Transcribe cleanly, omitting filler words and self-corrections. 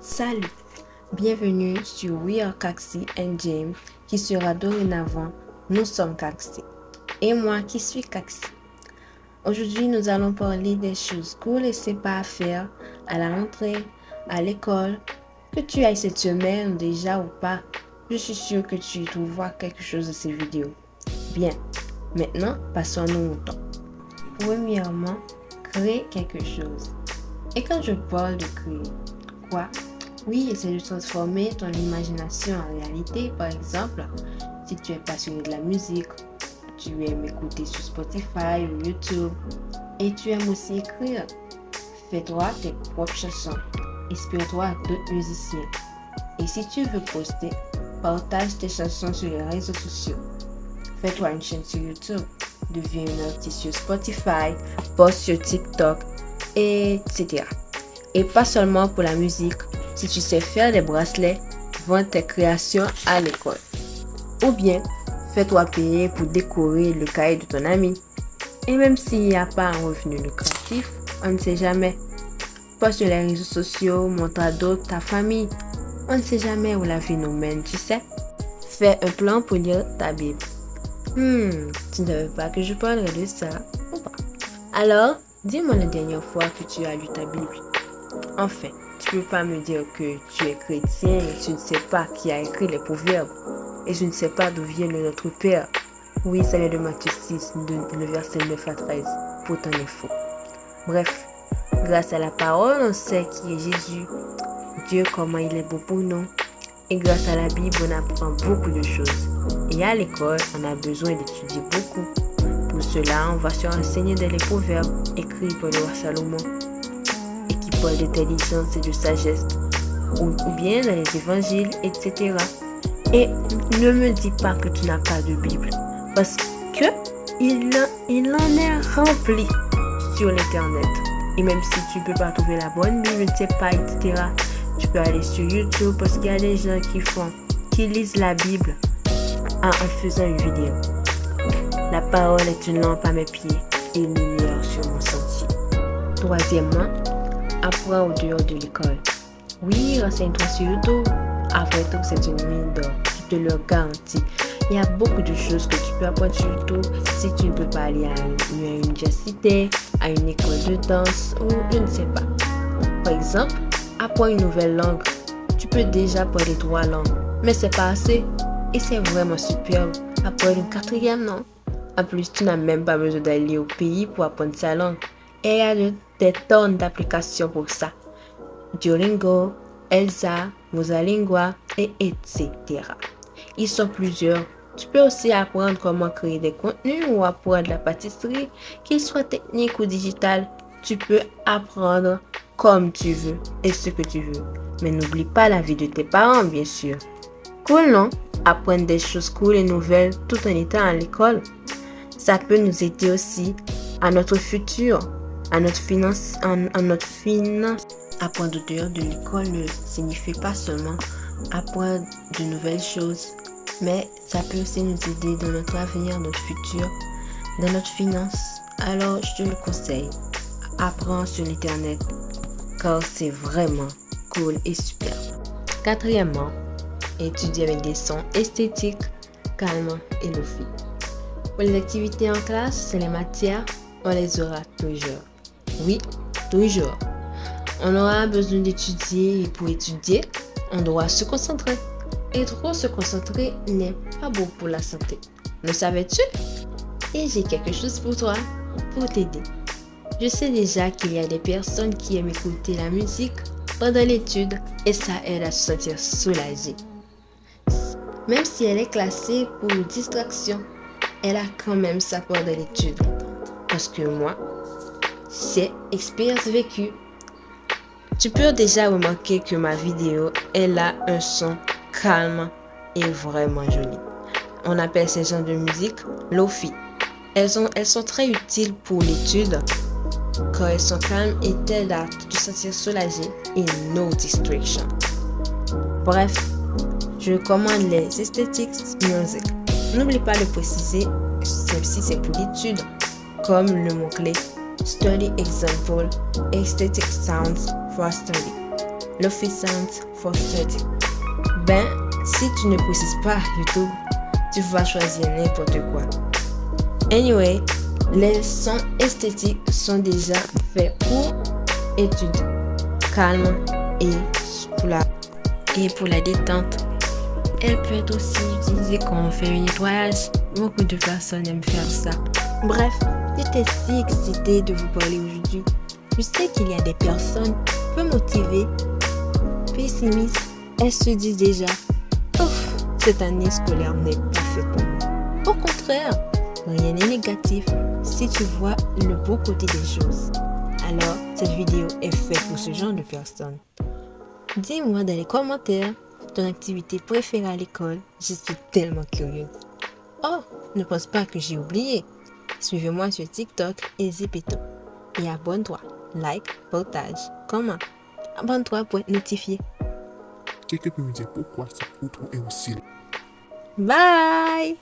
Salut, bienvenue sur We Are Kaxi and James qui sera dorénavant Nous sommes Kaxi et moi qui suis Kaxi. Aujourd'hui, nous allons parler des choses cool et sympas à faire à la rentrée, à l'école, que tu ailles cette semaine déjà ou pas. Je suis sûre que tu y trouveras quelque chose de ces vidéos. Bien, maintenant, passons-nous au temps. Premièrement, créer quelque chose. Et quand je parle de créer, quoi? Oui, essaie de transformer ton imagination en réalité. Par exemple, si tu es passionné de la musique, tu aimes écouter sur Spotify ou YouTube et tu aimes aussi écrire, fais-toi tes propres chansons, inspire-toi d'autres musiciens. Et si tu veux poster, partage tes chansons sur les réseaux sociaux. Fais-toi une chaîne sur YouTube, deviens une artiste sur Spotify, poste sur TikTok, etc. Et pas seulement pour la musique. Si tu sais faire des bracelets, vends tes créations à l'école. Ou bien, fais-toi payer pour décorer le cahier de ton ami. Et même s'il n'y a pas un revenu lucratif, on ne sait jamais. Poste sur les réseaux sociaux, montre à d'autres ta famille. On ne sait jamais où la vie nous mène, tu sais. Fais un plan pour lire ta Bible. Tu ne savais pas que je parlerais de ça ou pas? Alors, dis-moi la dernière fois que tu as lu ta Bible. Enfin, tu ne peux pas me dire que tu es chrétien et tu ne sais pas qui a écrit les proverbes. Et je ne sais pas d'où vient le Notre Père. Oui, ça vient de Matthieu 6, le verset 9 à 13. Pourtant, il est faux. Bref, grâce à la parole, on sait qui est Jésus. Dieu, comment il est beau pour nous. Et grâce à la Bible, on apprend beaucoup de choses. Et à l'école, on a besoin d'étudier beaucoup. Pour cela, on va se renseigner dans les proverbes écrits par le roi Salomon et qui parlent d'intelligence et de sagesse, ou bien dans les évangiles, etc. Et ne me dis pas que tu n'as pas de Bible, parce que il en est rempli sur l'internet. Et même si tu ne peux pas trouver la bonne Bible, je ne sais pas, etc., tu peux aller sur YouTube parce qu'il y a des gens qui lisent la Bible en faisant une vidéo. La parole est une lampe à mes pieds et une lumière sur mon sentier. Troisièmement, apprends au dehors de l'école. Oui, renseigne-toi sur YouTube. Après tout, c'est une mine d'or. Je te le garantis. Il y a beaucoup de choses que tu peux apprendre sur YouTube si tu ne peux pas aller à une université, à une école de danse ou je ne sais pas. Par exemple, apprends une nouvelle langue. Tu peux déjà parler 3 langues, mais c'est pas assez. Et c'est vraiment superbe. Apprendre une 4e, non? En plus, tu n'as même pas besoin d'aller au pays pour apprendre sa langue. Et il y a des tonnes d'applications pour ça. Duolingo, Elsa, Mosalingua, et etc. Ils sont plusieurs. Tu peux aussi apprendre comment créer des contenus ou apprendre la pâtisserie, qu'il soit technique ou digital. Tu peux apprendre comme tu veux et ce que tu veux. Mais n'oublie pas la vie de tes parents, bien sûr. Cool, non? Apprendre des choses cool et nouvelles tout en étant à l'école. Ça peut nous aider aussi à notre futur, à notre finance. Apprendre au dehors de l'école ne signifie pas seulement apprendre de nouvelles choses, mais ça peut aussi nous aider dans notre avenir, notre futur, dans notre finance. Alors, je te le conseille. Apprends sur l'internet, car c'est vraiment cool et super. Quatrièmement, étudier avec des sons esthétiques, calmes et lofi. Pour les activités en classe, c'est les matières, on les aura toujours. Oui, toujours. On aura besoin d'étudier et pour étudier, on doit se concentrer. Et trop se concentrer n'est pas bon pour la santé. Le savais-tu? Et j'ai quelque chose pour toi, pour t'aider. Je sais déjà qu'il y a des personnes qui aiment écouter la musique pendant l'étude et ça aide à se sentir soulagé. Même si elle est classée pour distraction, elle a quand même sa part de l'étude. Parce que moi, c'est expérience vécue. Tu peux déjà remarquer que ma vidéo, elle a un son calme et vraiment joli. On appelle ces genres de musique Lofi. Elles sont très utiles pour l'étude car elles sont calmes et t'aident à te sentir soulagé et no distraction. Bref, je recommande les aesthetics music. N'oublie pas de préciser si c'est pour l'étude, comme le mot-clé Study Example, Aesthetic Sounds for Study. l'Office Sounds for Study. Ben, si tu ne précises pas YouTube, tu vas choisir n'importe quoi. Anyway, les sons esthétiques sont déjà faits pour études calmes et pour la détente. Elle peut être aussi utilisée quand on fait un nettoyage. Beaucoup de personnes aiment faire ça. Bref, j'étais si excitée de vous parler aujourd'hui. Je sais qu'il y a des personnes peu motivées, pessimistes. Elles se disent déjà, ouf, cette année scolaire n'est pas faite pour moi. Au contraire, rien n'est négatif si tu vois le beau côté des choses. Alors, cette vidéo est faite pour ce genre de personnes. Dis-moi dans les commentaires ton activité préférée à l'école. Je suis tellement curieuse. Oh, ne pense pas que j'ai oublié. Suivez-moi sur TikTok et Zepeto. Et abonne-toi. Like, partage, comment. Abonne-toi pour être notifié. Quelqu'un peut me dire pourquoi ce outro est aussi. Bye!